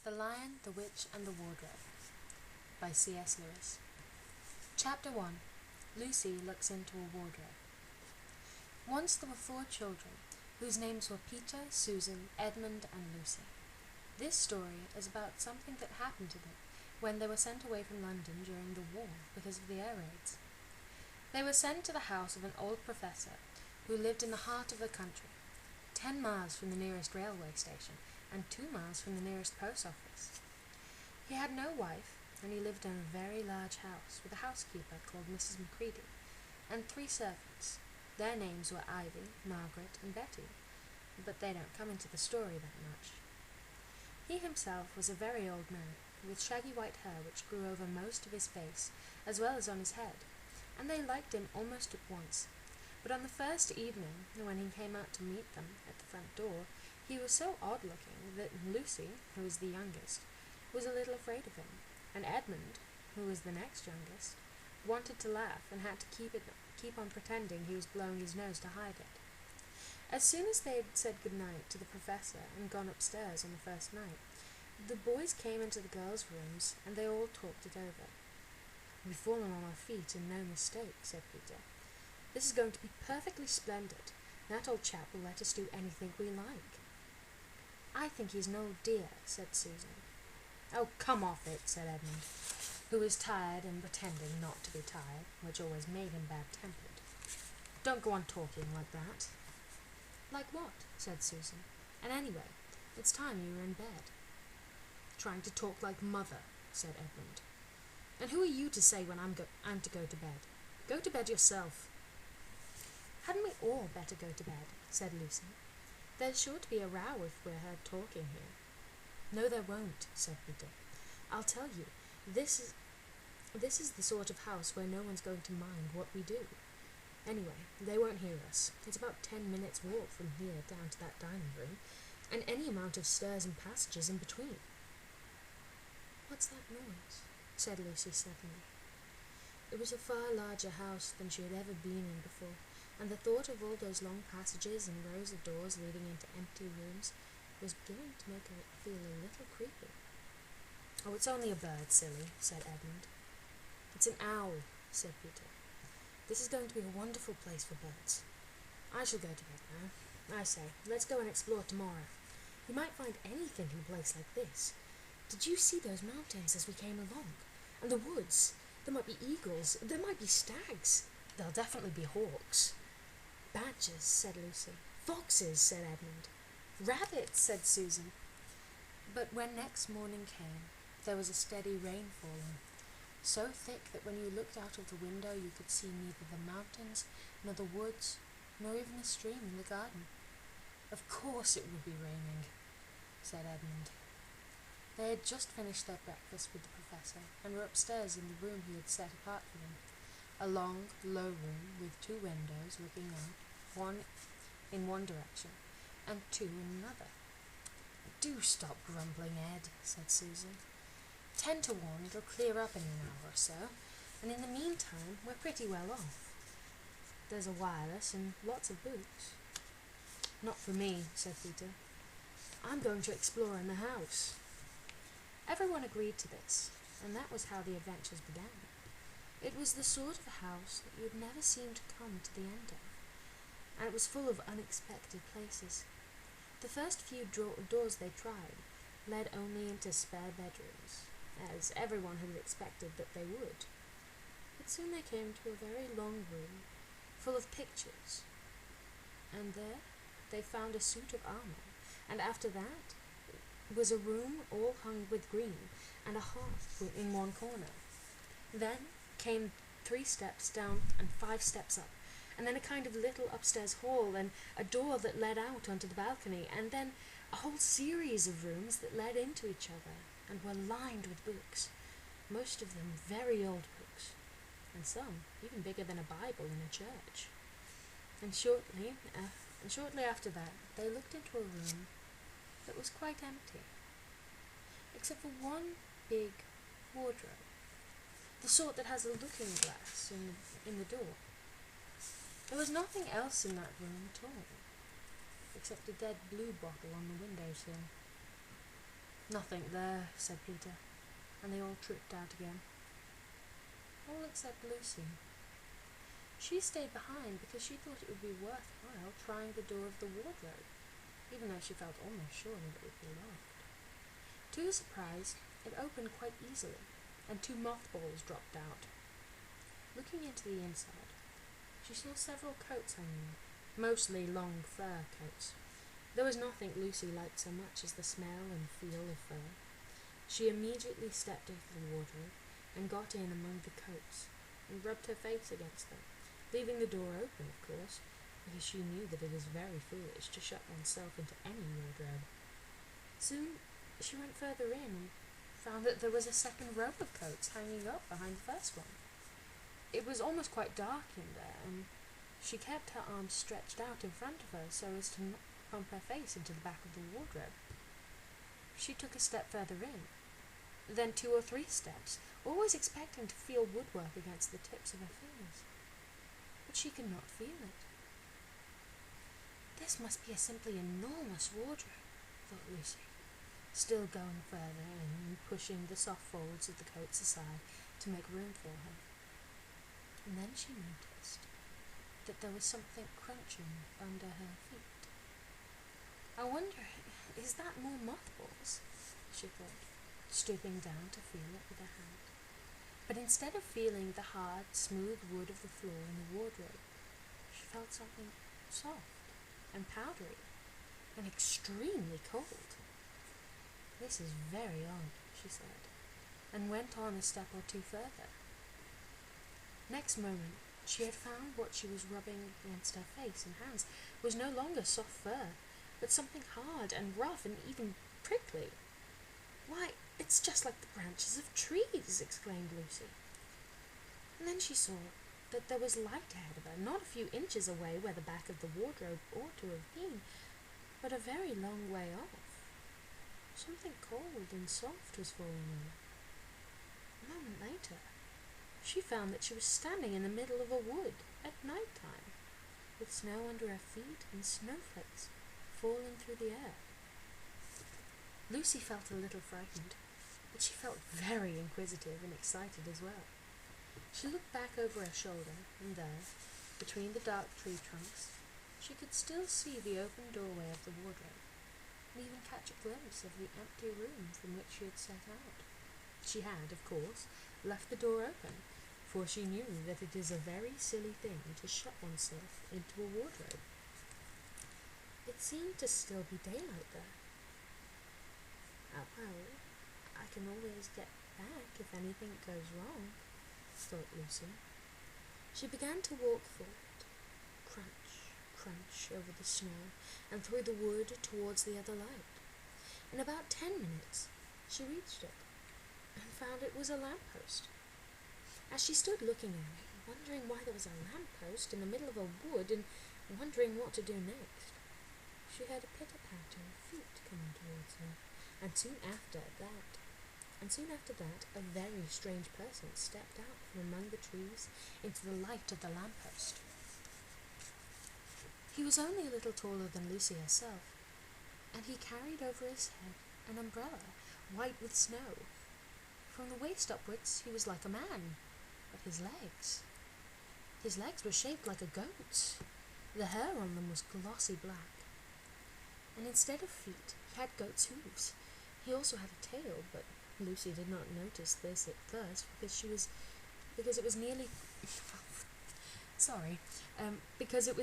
The Lion, the Witch, and the Wardrobe by C.S. Lewis. Chapter 1. Lucy looks into a wardrobe. Once there were 4 children, whose names were Peter, Susan, Edmund, and Lucy. This story is about something that happened to them when they were sent away from London during the war because of the air raids. They were sent to the house of an old professor who lived in the heart of the country, 10 miles from the nearest railway station and 2 miles from the nearest post office. He had no wife, and he lived in a very large house with a housekeeper called Mrs. Macready, and 3 servants. Their names were Ivy, Margaret, and Betty, but they don't come into the story that much. He himself was a very old man, with shaggy white hair which grew over most of his face, as well as on his head, and they liked him almost at once. But on the first evening, when he came out to meet them at the front door, he was so odd-looking that Lucy, who was the youngest, was a little afraid of him, and Edmund, who was the next youngest, wanted to laugh and had to keep on pretending he was blowing his nose to hide it. As soon as they had said good-night to the professor and gone upstairs on the first night, the boys came into the girls' rooms, and they all talked it over. "We've fallen on our feet, and no mistake," said Peter. "This is going to be perfectly splendid. That old chap will let us do anything we like." "I think he's an old dear," said Susan. "Oh, come off it," said Edmund, who was tired and pretending not to be tired, which always made him bad-tempered. "Don't go on talking like that." "Like what?" said Susan. "And anyway, it's time you were in bed." "Trying to talk like mother," said Edmund. "And who are you to say when I'm to go to bed? Go to bed yourself." "Hadn't we all better go to bed?" said Lucy. "There's sure to be a row if we're heard talking here." "No, there won't," said Peter. "I'll tell you, this is the sort of house where no one's going to mind what we do. Anyway, they won't hear us. It's about 10 minutes' walk from here down to that dining room, and any amount of stairs and passages in between." "What's that noise?" said Lucy suddenly. It was a far larger house than she had ever been in before, and the thought of all those long passages and rows of doors leading into empty rooms was beginning to make her feel a little creepy. "Oh, it's only a bird, silly," said Edmund. "It's an owl," said Peter. "This is going to be a wonderful place for birds. I shall go to bed now. I say, let's go and explore tomorrow. We might find anything in a place like this. Did you see those mountains as we came along? And the woods? There might be eagles. There might be stags. There'll definitely be hawks." "Badgers," said Lucy. "Foxes," said Edmund. "Rabbits," said Susan. But when next morning came, there was a steady rain falling, so thick that when you looked out of the window you could see neither the mountains, nor the woods, nor even a stream in the garden. "Of course it would be raining," said Edmund. They had just finished their breakfast with the professor, and were upstairs in the room he had set apart for them, a long, low room with 2 windows looking out, one in one direction, and 2 in another. "Do stop grumbling, Ed," said Susan. 10 to 1, it'll clear up in an hour or so, and in the meantime we're pretty well off. There's a wireless and lots of books." "Not for me," said Peter. "I'm going to explore in the house." Everyone agreed to this, and that was how the adventures began. It was the sort of house that you would never seem to come to the end of, and it was full of unexpected places. The first few doors they tried led only into spare bedrooms, as everyone had expected that they would. But soon they came to a very long room, full of pictures, and there they found a suit of armour, and after that was a room all hung with green, and a hearth in one corner. Then came 3 steps down and 5 steps up, and then a kind of little upstairs hall, and a door that led out onto the balcony, and then a whole series of rooms that led into each other, and were lined with books, most of them very old books, and some even bigger than a Bible in a church. And shortly after that they looked into a room that was quite empty, except for one big wardrobe, the sort that has a looking glass in the door. There was nothing else in that room at all, except a dead blue bottle on the windowsill. "Nothing there," said Peter, and they all trooped out again. All except Lucy. She stayed behind because she thought it would be worthwhile trying the door of the wardrobe, even though she felt almost sure that it would be locked. To her surprise, it opened quite easily, and 2 mothballs dropped out. Looking into the inside, she saw several coats hanging up, mostly long fur coats. There was nothing Lucy liked so much as the smell and feel of fur. She immediately stepped into the wardrobe and got in among the coats and rubbed her face against them, leaving the door open, of course, because she knew that it is very foolish to shut oneself into any wardrobe. Soon she went further in and found that there was a second row of coats hanging up behind the first one. It was almost quite dark in there, and she kept her arms stretched out in front of her so as to not bump her face into the back of the wardrobe. She took a step further in, then 2 or 3 steps, always expecting to feel woodwork against the tips of her fingers. But she could not feel it. This must be a simply enormous wardrobe, thought Lucy, still going further in and pushing the soft folds of the coats aside to make room for her. And then she noticed that there was something crunching under her feet. "I wonder, is that more mothballs?" she thought, stooping down to feel it with her hand. But instead of feeling the hard, smooth wood of the floor in the wardrobe, she felt something soft and powdery and extremely cold. "This is very odd," she said, and went on a step or 2 further. Next moment, she had found what she was rubbing against her face and hands was no longer soft fur, but something hard and rough and even prickly. "Why, it's just like the branches of trees!" exclaimed Lucy. And then she saw that there was light ahead of her, not a few inches away where the back of the wardrobe ought to have been, but a very long way off. Something cold and soft was falling on her. A moment later, she found that she was standing in the middle of a wood at night time, with snow under her feet and snowflakes falling through the air. Lucy felt a little frightened, but she felt very inquisitive and excited as well. She looked back over her shoulder, and there, between the dark tree trunks, she could still see the open doorway of the wardrobe, and even catch a glimpse of the empty room from which she had set out. She had, of course, left the door open, for she knew that it is a very silly thing to shut oneself into a wardrobe. It seemed to still be daylight there. Well, I can always get back if anything goes wrong, thought Lucy. She began to walk forward, crunch, crunch over the snow, and through the wood towards the other light. In about 10 minutes, she reached it, and found it was a lamppost. As she stood looking at it, wondering why there was a lamppost in the middle of a wood, and wondering what to do next, she heard a pitter-patter of feet coming towards her, and soon after that, a very strange person stepped out from among the trees into the light of the lamppost. He was only a little taller than Lucy herself, and he carried over his head an umbrella, white with snow. From the waist upwards he was like a man, but his legs were shaped like a goat's. The hair on them was glossy black, and instead of feet he had goat's hooves. He also had a tail, but Lucy did not notice this at first because it was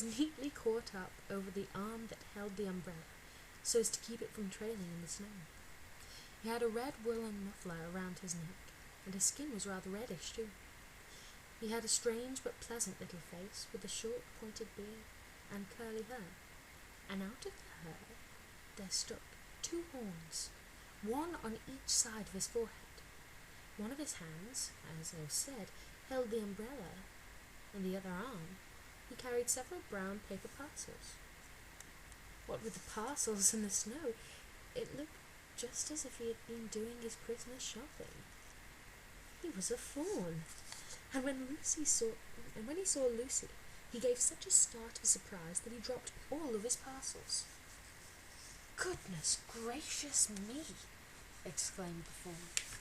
neatly caught up over the arm that held the umbrella, so as to keep it from trailing in the snow. He had a red woolen muffler around his neck, and his skin was rather reddish too. He had a strange but pleasant little face, with a short pointed beard and curly hair, and out of the hair there stuck 2 horns, one on each side of his forehead. One of his hands, as I said, held the umbrella, and the other arm he carried several brown paper parcels. What with the parcels and the snow, it looked just as if he had been doing his Christmas shopping. He was a fawn, and when he saw Lucy, he gave such a start of surprise that he dropped all of his parcels. "Goodness gracious me!" exclaimed the fool.